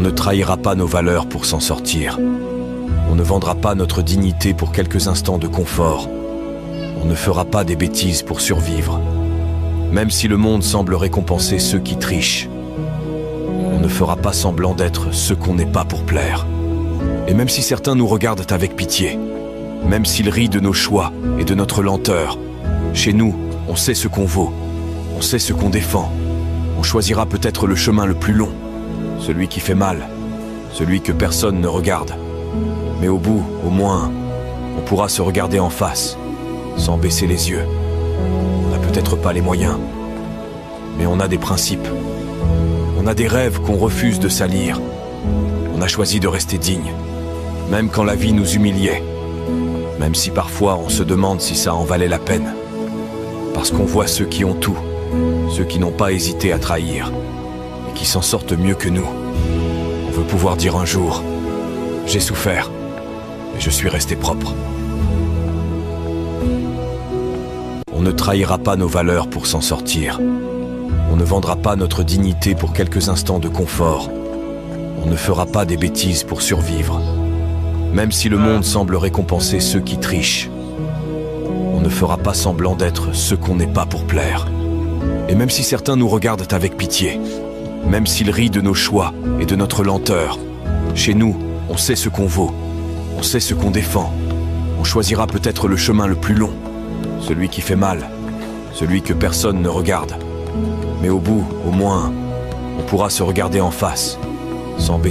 ne trahira pas nos valeurs pour s'en sortir. On ne vendra pas notre dignité pour quelques instants de confort. On ne fera pas des bêtises pour survivre. Même si le monde semble récompenser ceux qui trichent, on ne fera pas semblant d'être ce qu'on n'est pas pour plaire. Et même si certains nous regardent avec pitié, même s'ils rient de nos choix et de notre lenteur, chez nous, on sait ce qu'on vaut, on sait ce qu'on défend. On choisira peut-être le chemin le plus long, celui qui fait mal, celui que personne ne regarde. Mais au bout, au moins, on pourra se regarder en face, sans baisser les yeux. On n'a peut-être pas les moyens, mais on a des principes. On a des rêves qu'on refuse de salir. On a choisi de rester digne, même quand la vie nous humiliait. Même si parfois on se demande si ça en valait la peine. Parce qu'on voit ceux qui ont tout, ceux qui n'ont pas hésité à trahir, et qui s'en sortent mieux que nous. On veut pouvoir dire un jour, j'ai souffert, mais je suis resté propre. On ne trahira pas nos valeurs pour s'en sortir. On ne vendra pas notre dignité pour quelques instants de confort. On ne fera pas des bêtises pour survivre. Même si le monde semble récompenser ceux qui trichent, on ne fera pas semblant d'être ce qu'on n'est pas pour plaire. Et même si certains nous regardent avec pitié, même s'ils rient de nos choix et de notre lenteur, chez nous, on sait ce qu'on vaut, on sait ce qu'on défend. On choisira peut-être le chemin le plus long, celui qui fait mal, celui que personne ne regarde. Mais au bout, au moins, on pourra se regarder en face, sans baisser